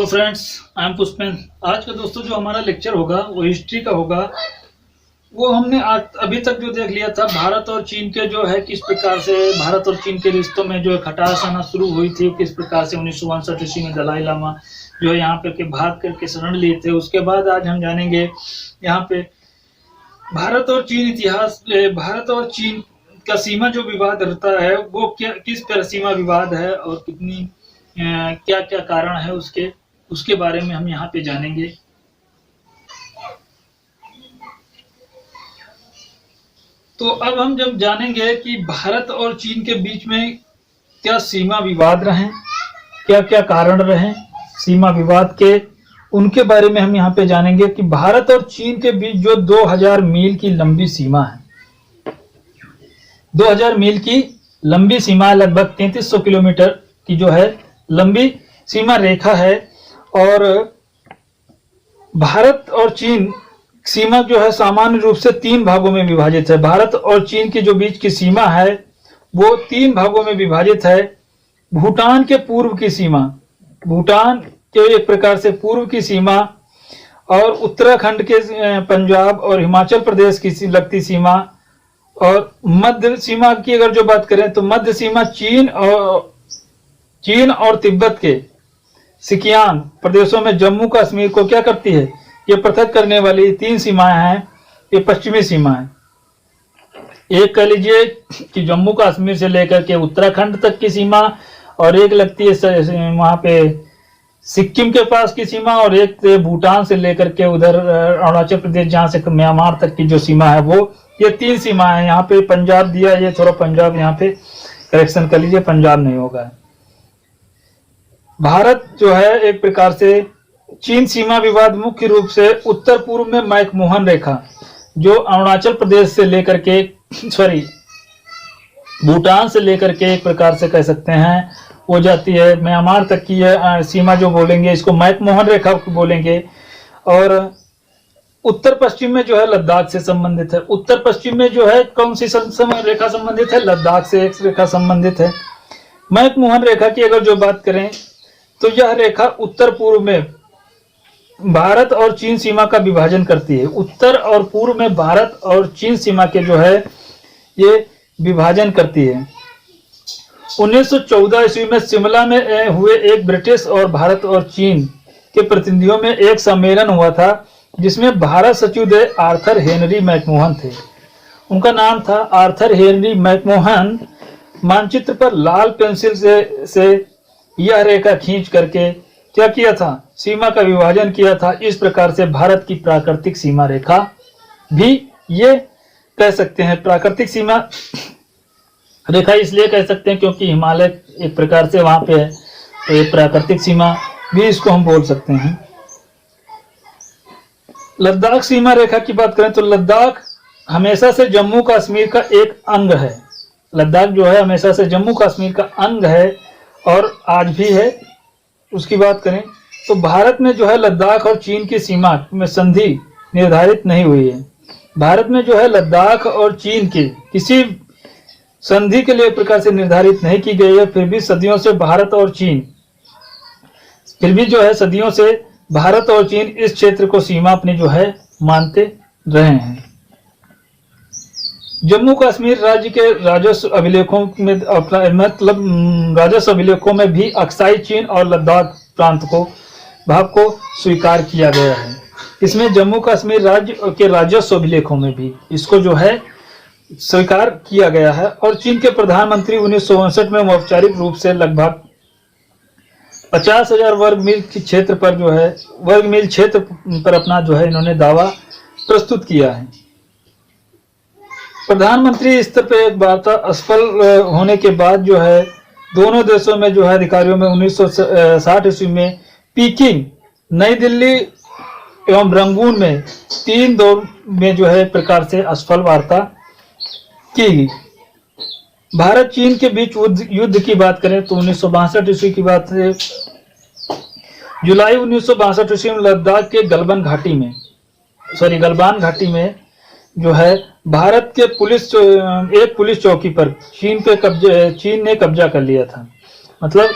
Hello friends, I am Pushpen. आज का दोस्तों जो हमारा लेक्चर होगा वो हिस्ट्री का होगा। वो हमने आज अभी तक जो देख लिया था भारत और चीन के जो है किस प्रकार से भारत और चीन के रिश्तों में जो है खटास आना शुरू हुई थी, किस प्रकार से 1962 ईस्वी में दलाई लामा जो है यहाँ पे के भाग करके शरण लिए थे। उसके बाद आज हम जानेंगे यहाँ पे भारत और चीन इतिहास, भारत और चीन का सीमा जो विवाद रहता है वो क्या किस तरह सीमा विवाद है और कितनी क्या क्या कारण है उसके बारे में हम यहाँ पे जानेंगे। तो अब हम जब जानेंगे कि भारत और चीन के बीच में क्या सीमा विवाद रहे, क्या क्या कारण रहे सीमा विवाद के, उनके बारे में हम यहाँ पे जानेंगे कि भारत और चीन के बीच जो 2000 मील की लंबी सीमा है, 2000 मील की लंबी सीमा, लगभग 3300 किलोमीटर की जो है लंबी सीमा रेखा है। और भारत और चीन सीमा जो है सामान्य रूप से 3 भागों में विभाजित है। भारत और चीन के जो बीच की सीमा है वो 3 भागों में विभाजित है। भूटान के पूर्व की सीमा, भूटान के एक प्रकार से पूर्व की सीमा, और उत्तराखंड के पंजाब और हिमाचल प्रदेश की लगती सीमा, और मध्य सीमा की अगर जो बात करें तो मध्य सीमा चीन और तिब्बत के सिकियांग प्रदेशों में जम्मू कश्मीर को क्या करती है, ये पृथक करने वाली 3 सीमाएं हैं। ये पश्चिमी सीमा है। एक कह लीजिए कि जम्मू कश्मीर से लेकर के उत्तराखंड तक की सीमा, और एक लगती है वहां पे सिक्किम के पास की सीमा, और एक भूटान से लेकर के उधर अरुणाचल प्रदेश जहां से म्यांमार तक की जो सीमा है वो, ये 3 सीमा है। यहाँ पे पंजाब दिया, ये थोड़ा पंजाब यहाँ पे करेक्शन कर लीजिए, पंजाब नहीं होगा। भारत जो है एक प्रकार से चीन सीमा विवाद मुख्य रूप से उत्तर पूर्व में मैकमोहन रेखा जो अरुणाचल प्रदेश से लेकर के भूटान से लेकर के एक प्रकार से कह सकते हैं वो जाती है म्यांमार तक की सीमा जो बोलेंगे, इसको मैकमोहन रेखा बोलेंगे। और उत्तर पश्चिम में जो है लद्दाख से संबंधित है। उत्तर पश्चिम में जो है कौन सी रेखा संबंधित है, लद्दाख से एक रेखा संबंधित है। मैकमोहन रेखा की अगर जो बात करें तो यह रेखा उत्तर पूर्व में भारत और चीन सीमा का विभाजन करती है। उत्तर और पूर्व में भारत और चीन सीमा के जो है ये विभाजन करती है। 1914 ईस्वी में शिमला में हुए एक ब्रिटिश और भारत और चीन के प्रतिनिधियों में एक सम्मेलन हुआ था जिसमें भारत सचिव आर्थर हेनरी मैकमोहन थे। उनका नाम था आर्थर हेनरी मैकमोहन। मानचित्र पर लाल पेंसिल से यह रेखा खींच करके क्या किया था, सीमा का विभाजन किया था। इस प्रकार से भारत की प्राकृतिक सीमा रेखा भी ये कह सकते हैं। प्राकृतिक सीमा रेखा इसलिए कह सकते हैं क्योंकि हिमालय एक प्रकार से वहां पे है, तो ये प्राकृतिक सीमा भी इसको हम बोल सकते हैं। लद्दाख सीमा रेखा की बात करें तो लद्दाख हमेशा से जम्मू कश्मीर का एक अंग है। लद्दाख जो है हमेशा से जम्मू कश्मीर का अंग है और आज भी है। उसकी बात करें तो भारत में जो है लद्दाख और चीन की सीमा में संधि निर्धारित नहीं हुई है। भारत में जो है लद्दाख और चीन की किसी संधि के लिए एक प्रकार से निर्धारित नहीं की गई है। फिर भी सदियों से भारत और चीन इस क्षेत्र को सीमा अपनी जो है मानते रहे हैं। जम्मू कश्मीर राज्य के राजस्व अभिलेखों में राजस्व अभिलेखों में भी अक्साई चीन और लद्दाख प्रांत को भाग को स्वीकार किया गया है। इसमें जम्मू कश्मीर राज्य के राजस्व अभिलेखों में भी इसको जो है स्वीकार किया गया है। और चीन के प्रधानमंत्री 1959 में औपचारिक रूप से लगभग 50,000 वर्ग मील क्षेत्र पर जो है अपना जो है इन्होंने दावा प्रस्तुत किया है। प्रधानमंत्री स्तर पर एक वार्ता असफल होने के बाद जो है दोनों देशों में जो है अधिकारियों में 1960 ईस्वी में पीकिंग, नई दिल्ली एवं रंगून में 3 दौर में जो है प्रकार से असफल वार्ता की गई। भारत चीन के बीच युद्ध की बात करें तो 1962 ईस्वी की बात है। जुलाई 1962 ईस्वी में लद्दाख के गलवान घाटी में जो है भारत के एक पुलिस चौकी पर चीन ने कब्जा कर लिया था। मतलब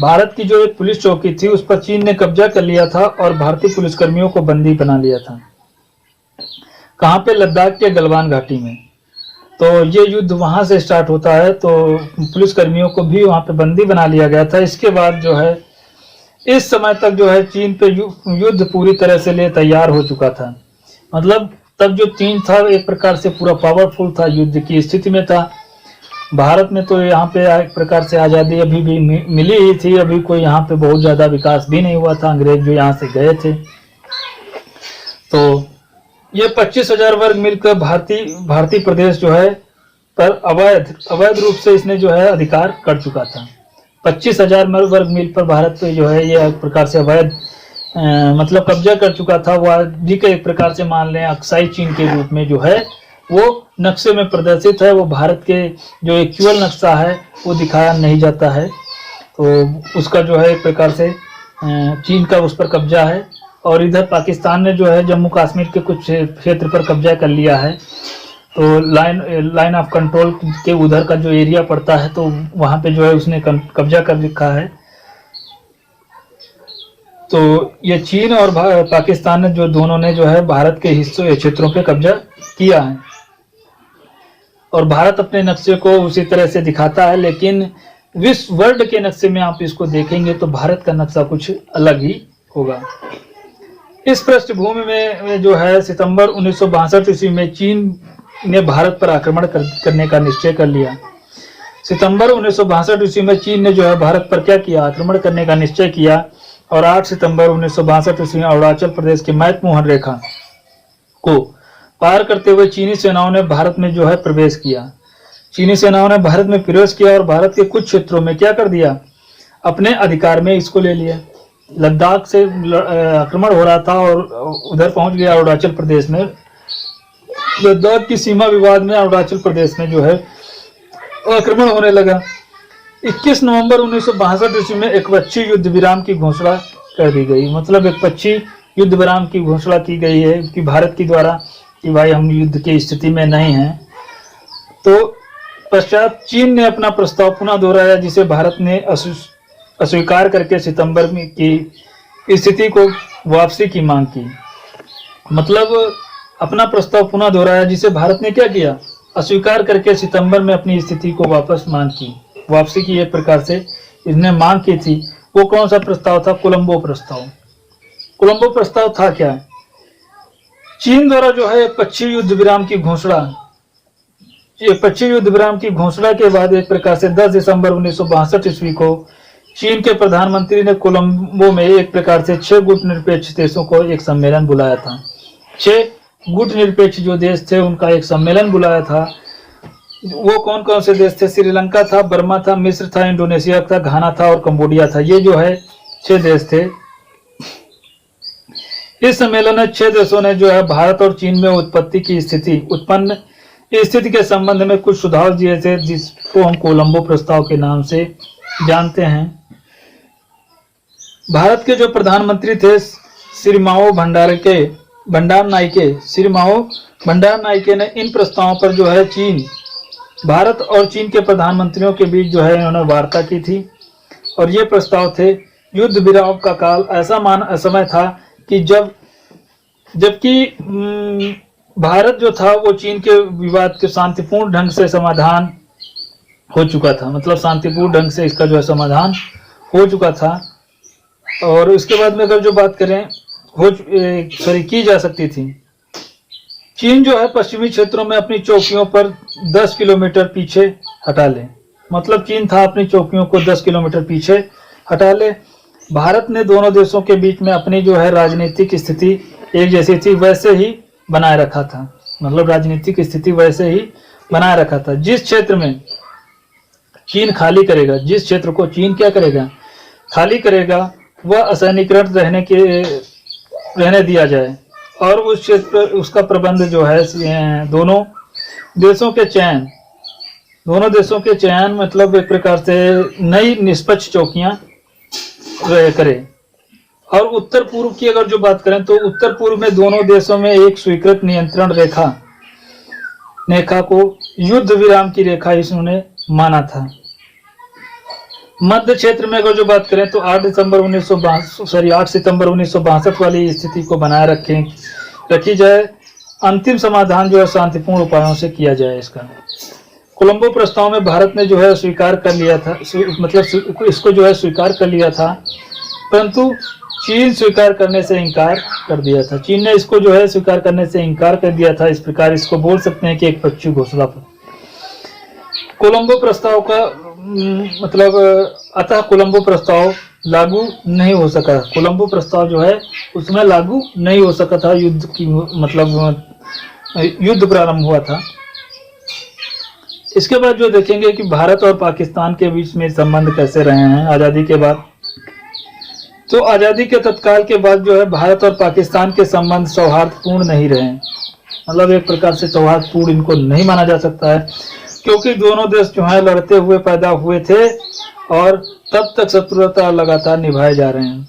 भारत की जो एक पुलिस चौकी थी उस पर चीन ने कब्जा कर लिया था और भारतीय पुलिसकर्मियों को बंदी बना लिया था। कहाँ पे? लद्दाख के गलवान घाटी में। तो ये युद्ध वहां से स्टार्ट होता है, तो पुलिसकर्मियों को भी वहां पे बंदी बना लिया गया था। इसके बाद जो है इस समय तक जो है चीन पे युद्ध पूरी तरह से लिए तैयार हो चुका था। मतलब तब जो चीन था एक प्रकार से पूरा पावरफुल था, युद्ध की स्थिति में था। भारत में तो यहाँ पे एक प्रकार से आज़ादी अभी भी मिली ही थी, अभी कोई यहाँ पे बहुत ज़्यादा विकास भी नहीं हुआ था, अंग्रेज जो यहाँ से गए थे। तो ये 25,000 वर्ग मील का भारतीय प्रदेश जो है पर अवैध रूप से इसने जो है अधिकार कर चुका था। 25,000 वर्ग मील पर भारत पे जो है ये एक प्रकार से अवैध मतलब कब्जा कर चुका था। वो आज भी का एक प्रकार से मान लें अक्साई चीन के रूप में जो है वो नक्शे में प्रदर्शित है। वो भारत के जो एक्चुअल नक्शा है वो दिखाया नहीं जाता है, तो उसका जो है एक प्रकार से चीन का उस पर कब्जा है। और इधर पाकिस्तान ने जो है जम्मू कश्मीर के कुछ क्षेत्र पर कब्जा कर लिया है। तो लाइन ऑफ कंट्रोल के उधर का जो एरिया पड़ता है तो वहाँ पे जो है उसने कब्जा कर रखा है। तो ये चीन और पाकिस्तान ने जो दोनों ने जो है भारत के हिस्सों क्षेत्रों पे कब्जा किया है। और भारत अपने नक्शे को उसी तरह से दिखाता है, लेकिन विश्व वर्ल्ड के नक्शे में आप इसको देखेंगे तो भारत का नक्शा कुछ अलग ही होगा। इस पृष्ठभूमि में जो है सितंबर 1962 ईस्वी में चीन ने भारत पर आक्रमण करने का निश्चय कर लिया। सितंबर 1962 ईस्वी में चीन ने जो है भारत पर क्या किया? आक्रमण करने का निश्चय किया। और 8 सितंबर 1962 ईस्वी में अरुणाचल प्रदेश की मैकमोहन रेखा को पार करते हुए चीनी सेनाओं ने भारत में जो है प्रवेश किया। चीनी सेनाओं ने भारत में प्रवेश किया और भारत के कुछ क्षेत्रों में क्या कर दिया? अपने अधिकार में इसको ले लिया। लद्दाख से आक्रमण हो रहा था और उधर पहुंच गया अरुणाचल प्रदेश में। लद्दाख की सीमा विवाद में अरुणाचल प्रदेश में जो है आक्रमण होने लगा। 21 नवंबर 1962 ईस्वी में एकपक्षीय युद्ध विराम की घोषणा कर दी गई। मतलब एकपक्षीय युद्ध विराम की घोषणा की गई है कि भारत के द्वारा कि भाई हम युद्ध की स्थिति में नहीं हैं। तो पश्चात चीन ने अपना प्रस्ताव पुनः दोहराया, जिसे भारत ने अस्वीकार करके सितंबर में की स्थिति को वापसी की मांग की। मतलब अपना प्रस्ताव पुनः दोहराया, जिसे भारत ने क्या किया? अस्वीकार करके सितंबर में अपनी स्थिति को वापसी की एक प्रकार से इसने मांग की थी। वो कौन सा प्रस्ताव था? कोलंबो प्रस्ताव। कोलंबो प्रस्ताव था क्या? चीन द्वारा जो है पश्चिमी युद्ध विराम की घोषणा, पश्चिमी युद्ध विराम की घोषणा के बाद एक प्रकार से 10 दिसंबर 1962 ईस्वी को चीन के प्रधानमंत्री ने कोलंबो में एक प्रकार से 6 गुट निरपेक्ष देशों को एक सम्मेलन बुलाया था। 6 गुट निरपेक्ष जो देश थे उनका एक सम्मेलन बुलाया था। वो कौन कौन से देश थे? श्रीलंका था, बर्मा था, मिस्र था, इंडोनेशिया था, घाना था और कंबोडिया था। ये जो है 6 देश थे। इस सम्मेलन में 6 देशों ने जो है भारत और चीन में उत्पन्न स्थिति के संबंध में कुछ सुझाव दिए थे, जिसको हम कोलंबो प्रस्ताव के नाम से जानते हैं। भारत के जो प्रधानमंत्री थे श्रीमाओ भंडारनाइके ने इन प्रस्तावों पर जो है भारत और चीन के प्रधानमंत्रियों के बीच जो है इन्होंने वार्ता की थी। और ये प्रस्ताव थे, युद्ध विराम का काल ऐसा समय था कि जबकि भारत जो था वो चीन के विवाद के शांतिपूर्ण ढंग से समाधान हो चुका था। मतलब शांतिपूर्ण ढंग से इसका जो है समाधान हो चुका था। और उसके बाद में अगर जो बात करें की जा सकती थी। चीन जो है पश्चिमी क्षेत्रों में अपनी चौकियों पर 10 किलोमीटर पीछे हटा ले। मतलब चीन था अपनी चौकियों को 10 किलोमीटर पीछे हटा ले। भारत ने दोनों देशों के बीच में अपनी जो है राजनीतिक स्थिति एक जैसी थी वैसे ही बनाए रखा था। मतलब राजनीतिक स्थिति वैसे ही बनाए रखा था। जिस क्षेत्र में चीन खाली करेगा, जिस क्षेत्र को चीन क्या करेगा? खाली करेगा, वह असैनिकृत रहने दिया जाए और उस क्षेत्र उसका प्रबंध जो है दोनों देशों के चयन मतलब एक प्रकार से नई निष्पक्ष चौकियां करे। और उत्तर पूर्व की अगर जो बात करें तो उत्तर पूर्व में दोनों देशों में एक स्वीकृत नियंत्रण रेखा को युद्ध विराम की रेखा इसने माना था। मध्य क्षेत्र में अगर जो बात करें तो 8 सितंबर 1962 वाली स्थिति को बनाए रखी जाए। अंतिम समाधान जो है शांतिपूर्ण उपायों से किया जाए। इसका कोलंबो प्रस्ताव में भारत ने जो है स्वीकार कर लिया था, मतलब इसको जो है स्वीकार कर लिया था, परंतु चीन स्वीकार करने से इनकार कर दिया था। चीन ने इसको जो है स्वीकार करने से इनकार कर दिया था। इस प्रकार इसको बोल सकते हैं कि एक पक्षी घोषणा पर। कोलंबो प्रस्ताव का मतलब अतः कोलंबो प्रस्ताव लागू नहीं हो सका। कोलंबो प्रस्ताव जो है उसमें लागू नहीं हो सका था। युद्ध की मतलब युद्ध प्रारंभ हुआ था। इसके बाद जो देखेंगे कि भारत और पाकिस्तान के बीच में संबंध कैसे रहे हैं आज़ादी के बाद। तो आज़ादी के तत्काल के बाद जो है भारत और पाकिस्तान के संबंध सौहार्दपूर्ण नहीं रहे। मतलब एक प्रकार से सौहार्दपूर्ण इनको नहीं माना जा सकता है, क्योंकि दोनों देश जो है लड़ते हुए पैदा हुए थे और तब तक शत्रुता लगातार निभाए जा रहे हैं।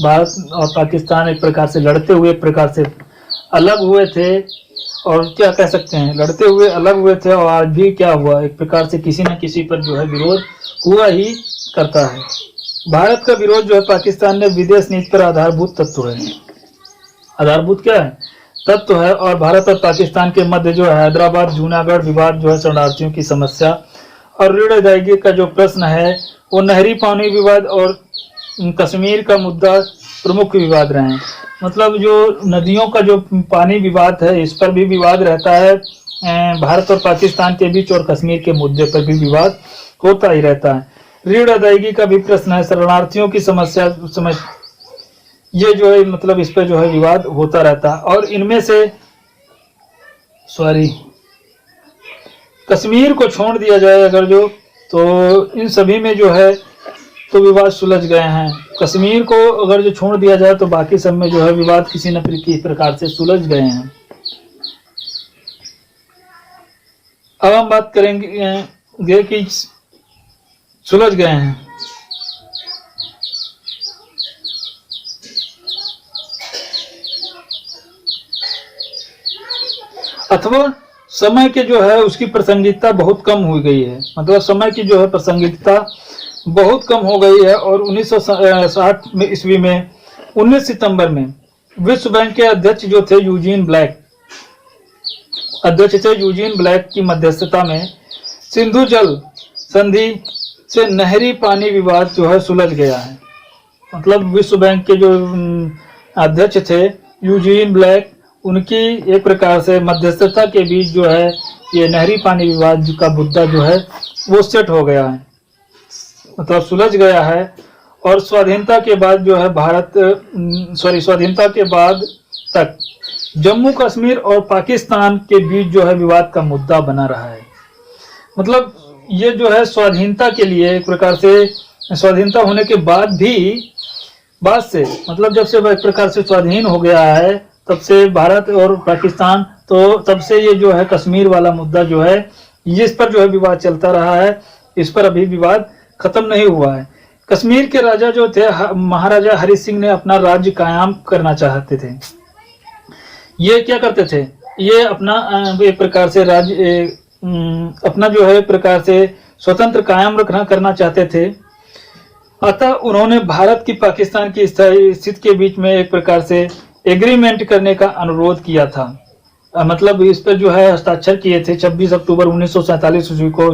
भारत और पाकिस्तान एक प्रकार से लड़ते हुए एक प्रकार से अलग हुए थे, और क्या कह सकते हैं, लड़ते हुए अलग हुए थे। और आज भी क्या हुआ, एक प्रकार से किसी न किसी पर जो है विरोध हुआ ही करता है। भारत का विरोध जो है पाकिस्तान ने विदेश नीति पर आधारभूत तत्व है। आधारभूत क्या है, तत्व है। और भारत और पाकिस्तान के मध्य जो है हैदराबाद जूनागढ़ विवाद जो है शरणार्थियों की समस्या और ऋण अदायगी का जो प्रश्न है वो नहरी पानी विवाद और कश्मीर का मुद्दा प्रमुख विवाद रहे हैं। मतलब जो नदियों का जो पानी विवाद है इस पर भी विवाद रहता है भारत और पाकिस्तान के बीच, और कश्मीर के मुद्दे पर भी विवाद होता ही रहता है। ऋण अदायगी का भी प्रश्न है, शरणार्थियों की समस्या ये जो है मतलब इस पर जो है विवाद होता रहता है। और इनमें से कश्मीर को छोड़ दिया जाए अगर जो, तो इन सभी में जो है तो विवाद सुलझ गए हैं। कश्मीर को अगर जो छोड़ दिया जाए तो बाकी सब में जो है विवाद किसी न किसी प्रकार से सुलझ गए हैं। अब हम बात करेंगे कि सुलझ गए हैं। अथवा समय के जो है उसकी प्रासंगिकता बहुत कम हो गई है। मतलब समय की जो है प्रासंगिकता बहुत कम हो गई है। और 1960 में ईस्वी में 19 सितंबर में विश्व बैंक के अध्यक्ष जो थे यूजीन ब्लैक की मध्यस्थता में सिंधु जल संधि से नहरी पानी विवाद जो है सुलझ गया है। मतलब विश्व बैंक के जो अध्यक्ष थे यूजीन ब्लैक, उनकी एक प्रकार से मध्यस्थता के बीच जो है ये नहरी पानी विवाद का मुद्दा जो है वो सेट हो गया है, मतलब सुलझ गया है। और स्वाधीनता के बाद जो है स्वाधीनता के बाद तक जम्मू कश्मीर और पाकिस्तान के बीच जो है विवाद का मुद्दा बना रहा है। मतलब ये जो है स्वाधीनता के लिए एक प्रकार से स्वाधीनता होने के बाद से मतलब जब से एक प्रकार से स्वाधीन हो गया है तब से भारत और पाकिस्तान, तो तब से ये जो है कश्मीर वाला मुद्दा जो है इस पर जो है विवाद चलता रहा है। इस पर अभी विवाद खत्म नहीं हुआ है। कश्मीर के राजा जो थे महाराजा हरि सिंह ने अपना राज्य कायम करना चाहते थे। ये क्या करते थे, ये अपना एक प्रकार से राज्य अपना जो है एक प्रकार से स्वतंत्र कायम करना चाहते थे। अतः उन्होंने भारत की पाकिस्तान की स्थिति के बीच में एक प्रकार से एग्रीमेंट करने का अनुरोध किया था। मतलब इस पर जो है हस्ताक्षर किए थे 26 अक्टूबर 1947 ईस्वी को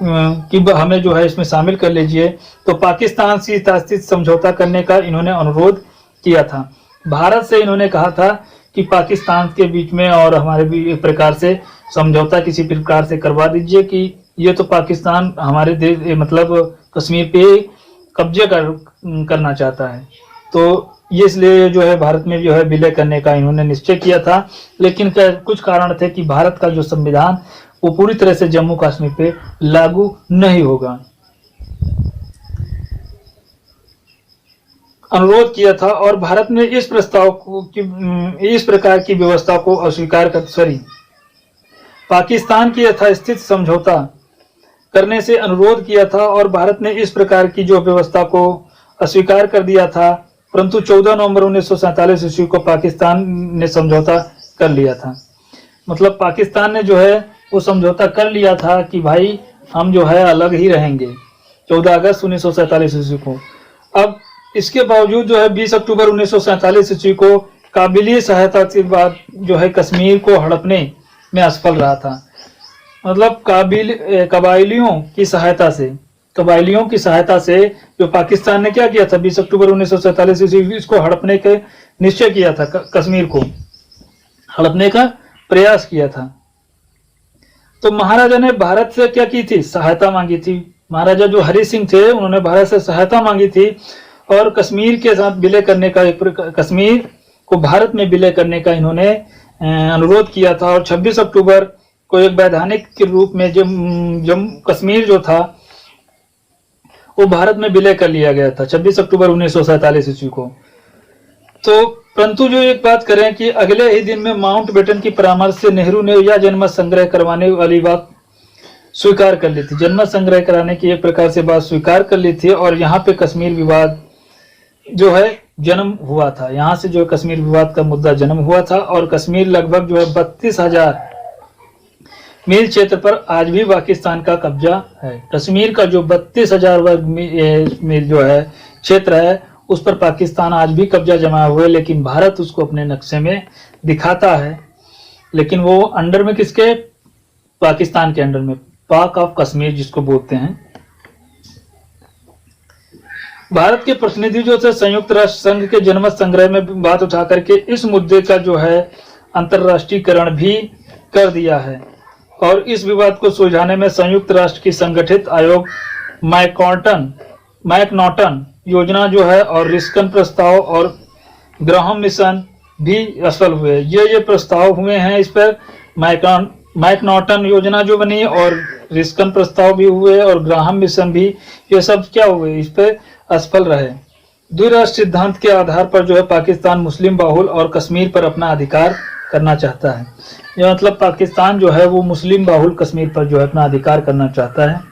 कि हमें जो है इसमें शामिल कर लीजिए। तो पाकिस्तान से हितास्थित समझौता करने का इन्होंने अनुरोध किया था। भारत से इन्होंने कहा था कि पाकिस्तान के बीच में और हमारे भी एक प्रकार से समझौता किसी प्रकार से करवा दीजिए कि ये तो पाकिस्तान हमारे देश मतलब कश्मीर पे कब्जे करना चाहता है। तो ये इसलिए जो है भारत में जो है विलय करने का इन्होंने निश्चय किया था। लेकिन कुछ कारण थे कि भारत का जो संविधान वो पूरी तरह से जम्मू कश्मीर पे लागू नहीं होगा। अनुरोध किया था और भारत ने इस प्रस्ताव को इस प्रकार की व्यवस्था को अस्वीकार कर पाकिस्तान की यथास्थित समझौता करने से अनुरोध किया था और भारत ने इस प्रकार की जो व्यवस्था को अस्वीकार कर दिया था। परंतु 14 नवंबर 1947 ईस्वी को पाकिस्तान ने समझौता कर लिया था। मतलब पाकिस्तान ने जो है वो समझौता कर लिया था कि भाई हम जो है अलग ही रहेंगे, 14 अगस्त 1947 ईस्वी को। अब इसके बावजूद जो है 20 अक्टूबर 1947 ईस्वी को काबिली सहायता के बाद जो है कश्मीर को हड़पने में असफल रहा था। मतलब कबाइलियों की सहायता से जो पाकिस्तान ने क्या किया था, 20 अक्टूबर 1947 ईस्वी इसको हड़पने के निश्चय किया था, कश्मीर को हड़पने का प्रयास किया था। तो महाराजा ने भारत से क्या की थी, सहायता मांगी थी। महाराजा जो हरि सिंह थे उन्होंने भारत से सहायता मांगी थी और कश्मीर के साथ विलय करने का, कश्मीर को भारत में विलय करने का इन्होंने अनुरोध किया था। और 26 अक्टूबर को एक वैधानिक के रूप में जम्मू कश्मीर जो था वो भारत में विलय कर लिया गया था 26 अक्टूबर 1947 ईस्वी को। तो परंतु जो एक बात करें कि अगले ही दिन में माउंटबेटन की परामर्श से नेहरू ने यह जनमत संग्रह करवाने वाली बात स्वीकार कर ली थी। जनमत संग्रह कराने की एक प्रकार से बात स्वीकार कर ली थी और यहाँ पे कश्मीर विवाद जो है जन्म हुआ था। यहाँ से जो कश्मीर विवाद का मुद्दा जन्म हुआ था और कश्मीर लगभग जो है 32,000 मील क्षेत्र पर आज भी पाकिस्तान का कब्जा है। कश्मीर का जो 32,000 वर्ग मील जो है क्षेत्र है उस पर पाकिस्तान आज भी कब्जा जमाए हुए, लेकिन भारत उसको अपने नक्शे में दिखाता है, लेकिन वो अंडर में किसके, पाकिस्तान के अंडर में, पाक ऑफ कश्मीर जिसको बोलते हैं। भारत के प्रतिनिधि जो थे संयुक्त राष्ट्र संघ के जनमत संग्रह में बात उठा करके इस मुद्दे का जो है अंतर्राष्ट्रीयकरण भी कर दिया है और इस विवाद को सुलझाने में संयुक्त राष्ट्र की संगठित आयोग मैकनॉटन योजना जो है और रिस्कन प्रस्ताव और ग्राहम मिशन भी असफल हुए। ये प्रस्ताव हुए हैं, इस पर मैकनॉटन योजना जो बनी और रिस्कन प्रस्ताव भी हुए और ग्राहम मिशन भी, ये सब क्या हुए, इस पर असफल रहे। द्विराष्ट्र सिद्धांत के आधार पर जो है पाकिस्तान मुस्लिम बाहुल और कश्मीर पर अपना अधिकार करना चाहता है। यह मतलब पाकिस्तान जो है वो मुस्लिम बाहुल कश्मीर पर जो है अपना अधिकार करना चाहता है।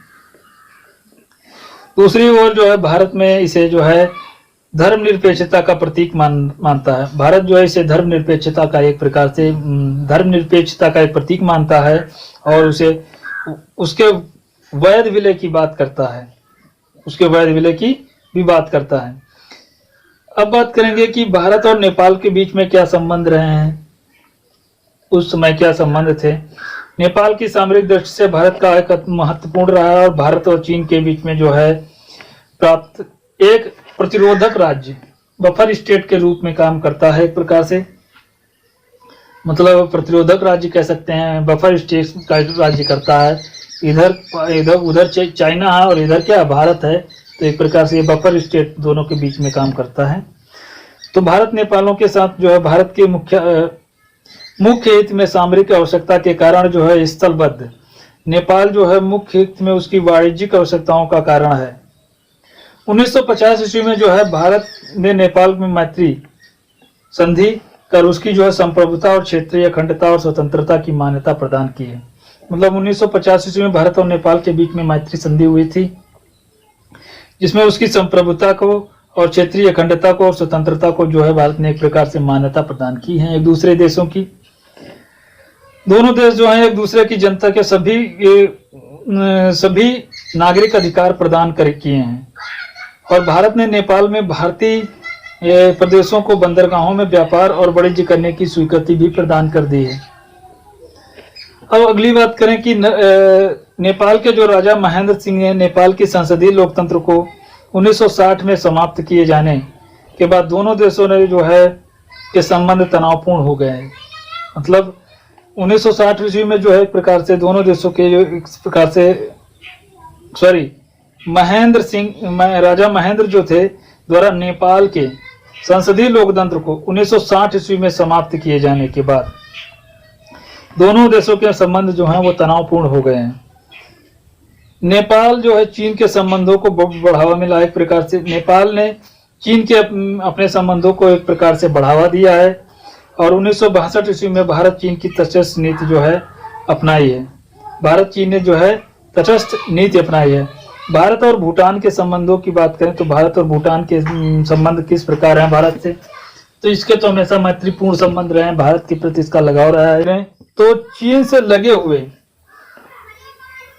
दूसरी ओर जो है भारत में इसे जो है धर्मनिरपेक्षता का प्रतीक मानता है। भारत जो है इसे धर्मनिरपेक्षता का एक प्रकार से धर्मनिरपेक्षता का एक प्रतीक मानता है और उसे उसके वैध विलय की बात करता है, उसके वैध विलय की भी बात करता है। अब बात करेंगे कि भारत और नेपाल के बीच में क्या संबंध रहे हैं, उस समय क्या संबंध थे। नेपाल की सामरिक दृष्टि से भारत का एक महत्वपूर्ण रहा है और भारत और चीन के बीच में जो है प्राप्त एक प्रतिरोधक राज्य, बफर स्टेट के रूप में काम करता है। एक प्रकार से मतलब प्रतिरोधक राज्य कह सकते हैं, बफर स्टेट का राज्य करता है। उधर चाइना है और इधर क्या भारत है, तो एक प्रकार से ये बफर स्टेट दोनों के बीच में काम करता है। तो भारत नेपालों के साथ जो है भारत के मुख्य हित में सामरिक आवश्यकता के कारण जो है स्थलबद्ध, नेपाल जो है मुख्य हित में उसकी वाणिज्यिक आवश्यकताओं का कारण है। 1950 ईस्वी में जो है भारत ने नेपाल में मैत्री संधि कर उसकी जो है संप्रभुता और क्षेत्रीय अखंडता और स्वतंत्रता की मान्यता प्रदान की है। मतलब 1950 ईस्वी में भारत और नेपाल के बीच में मैत्री संधि हुई थी जिसमें उसकी संप्रभुता को और क्षेत्रीय अखंडता को और स्वतंत्रता को जो है भारत ने एक प्रकार से मान्यता प्रदान की है एक दूसरे देशों की। दोनों देश जो हैं एक दूसरे की जनता के सभी नागरिक अधिकार प्रदान कर किए हैं और भारत ने नेपाल में भारतीय प्रदेशों को बंदरगाहों में व्यापार और वाणिज्य करने की स्वीकृति भी प्रदान कर दी है। अब अगली बात करें कि नेपाल के जो राजा महेंद्र सिंह ने नेपाल की संसदीय लोकतंत्र को 1960 में समाप्त किए जाने के बाद दोनों देशों ने जो है के संबंध तनावपूर्ण हो गए हैं। मतलब 1960 ईस्वी में जो है एक प्रकार से दोनों देशों के जो एक प्रकार से राजा महेंद्र जो थे द्वारा नेपाल के संसदीय लोकतंत्र को 1960 ईस्वी में समाप्त किए जाने के बाद दोनों देशों के संबंध जो हैं वो तनावपूर्ण हो गए हैं। नेपाल जो है चीन के संबंधों को बढ़ावा मिला। एक प्रकार से नेपाल ने चीन के अपने संबंधों को एक प्रकार से बढ़ावा दिया है और 1962 ईस्वी में भारत चीन की तटस्थ नीति जो है अपनाई है। भारत चीन ने जो है तटस्थ नीति अपनाई है। भारत और भूटान के संबंधों की बात करें तो भारत और भूटान के संबंध किस प्रकार हैं भारत से, तो इसके तो हमेशा मैत्रीपूर्ण संबंध रहे हैं, भारत के प्रति इसका लगाव रहा है। तो चीन से लगे हुए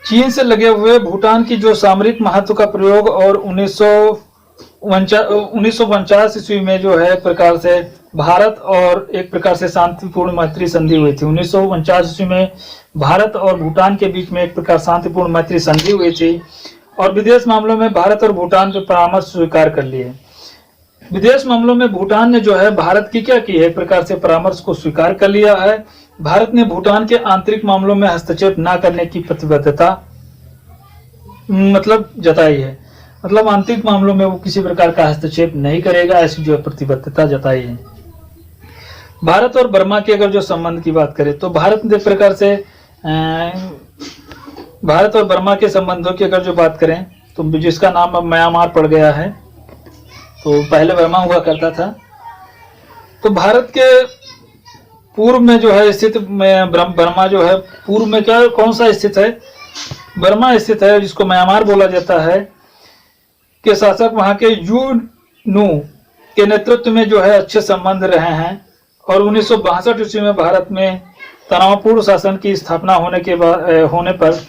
चीन से लगे हुए भूटान की जो सामरिक महत्व का प्रयोग और 1949 ईस्वी में जो है एक प्रकार से भारत और एक प्रकार से शांतिपूर्ण मैत्री संधि हुई थी। 1949 ईस्वी में भारत और भूटान के बीच में एक प्रकार शांतिपूर्ण मैत्री संधि हुई थी और विदेश मामलों में भारत और भूटान के परामर्श स्वीकार कर लिए। विदेश मामलों में भूटान ने जो है भारत की क्या की है, एक प्रकार से परामर्श को स्वीकार कर लिया है। भारत ने भूटान के आंतरिक मामलों में हस्तक्षेप न करने की प्रतिबद्धता मतलब जताई है, मतलब आंतरिक मामलों में वो किसी प्रकार का हस्तक्षेप नहीं करेगा, ऐसी जो प्रतिबद्धता जताई है। भारत और बर्मा के अगर जो संबंध की बात करें तो भारत ने एक प्रकार से भारत और बर्मा के संबंधों की अगर जो बात करें तो जिसका नाम अब म्यांमार पड़ गया है, तो पहले बर्मा हुआ करता था। तो भारत के पूर्व में जो है स्थित बर्मा जो है पूर्व में क्या कौन सा स्थित है, बर्मा स्थित है, जिसको म्यांमार बोला जाता है, के शासक वहां के यू नू के नेतृत्व में जो है अच्छे संबंध रहे हैं और 1962 ईस्वी में भारत में तनावपूर्ण शासन की स्थापना होने पर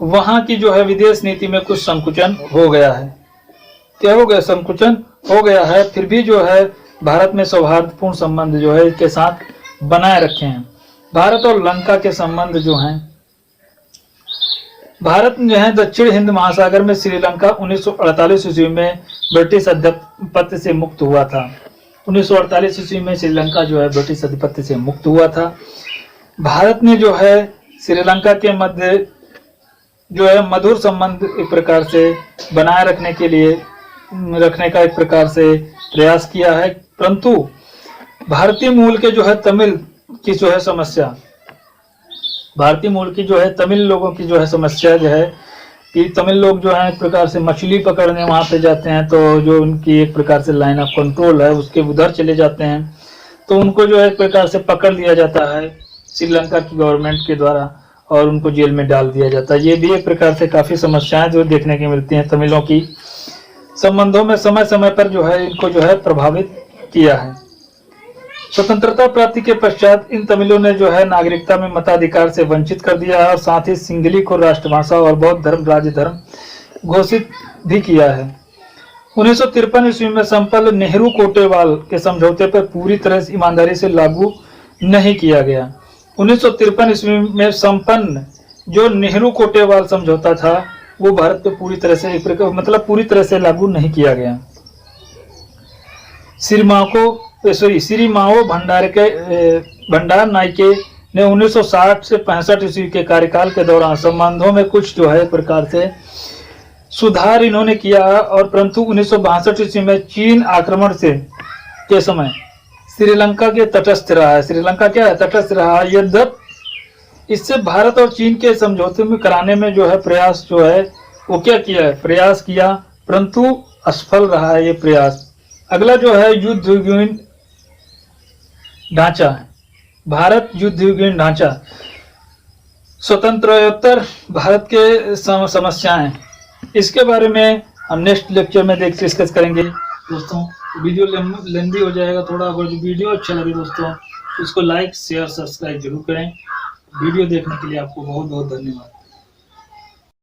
वहां की जो है विदेश नीति में कुछ संकुचन हो गया है। क्या हो गया? संकुचन हो गया है। फिर भी जो है भारत में सौहार्दपूर्ण संबंध जो है के साथ बनाए रखे हैं। भारत और लंका के संबंध जो हैं, भारत जो है दक्षिण हिंद महासागर में श्रीलंका 1948 ईस्वी में ब्रिटिश आधिपत्य से मुक्त हुआ था। 1948 ईस्वी में श्रीलंका जो है ब्रिटिश आधिपत्य से मुक्त हुआ था। भारत ने जो है श्रीलंका के मध्य जो है मधुर संबंध एक प्रकार से बनाए रखने का एक प्रकार से प्रयास किया है, परंतु भारतीय मूल के जो है तमिल की जो है समस्या, भारतीय मूल की जो है तमिल लोगों की जो है समस्या जो है कि तमिल लोग जो है एक प्रकार से मछली पकड़ने वहां पे जाते हैं, तो जो उनकी एक प्रकार से लाइन ऑफ कंट्रोल है उसके उधर चले जाते हैं, तो उनको जो है एक प्रकार से पकड़ लिया जाता है श्रीलंका की गवर्नमेंट के द्वारा और उनको जेल में डाल दिया जाता है। ये भी एक प्रकार से काफी समस्याएं जो देखने की मिलती हैं तमिलों की संबंधों में समय समय पर जो है इनको जो है प्रभावित किया है। स्वतंत्रता प्राप्ति के पश्चात इन तमिलों ने जो है नागरिकता में मताधिकार से वंचित कर दिया है और साथ ही सिंगली को राष्ट्रभाषा और बौद्ध धर्म राज्य धर्म घोषित भी किया है। 1953 ईस्वी में संपन्न नेहरू कोटेवाल के समझौते पर पूरी तरह से ईमानदारी से लागू नहीं किया गया। 1953 ईस्वी में संपन्न जो नेहरू कोटेवाल समझौता था वो भारत पे पूरी तरह से मतलब पूरी तरह से लागू नहीं किया गया। श्री माओ भंडार नाइके ने 1960 से 65 ईस्वी के कार्यकाल के दौरान संबंधों में कुछ जो है प्रकार से सुधार इन्होंने किया और परंतु 1962 ईस्वी में चीन आक्रमण के समय श्रीलंका के तटस्थ रहा है। श्रीलंका क्या है? तटस्थ रहा। यद्यपि इससे भारत और चीन के समझौते में कराने में जो है प्रयास जो है वो क्या किया है? प्रयास किया, परंतु असफल रहा है ये प्रयास। अगला जो है युद्ध युगीन ढांचा, भारत युद्ध युगीन ढांचा, स्वतंत्रोत्तर भारत के समस्याएं, इसके बारे में हम नेक्स्ट लेक्चर में डिस्कस करेंगे दोस्तों। वीडियो लेंदी हो जाएगा थोड़ा। अगर जो वीडियो अच्छा लगे दोस्तों इसको लाइक शेयर सब्सक्राइब जरूर करें। वीडियो देखने के लिए आपको बहुत बहुत धन्यवाद।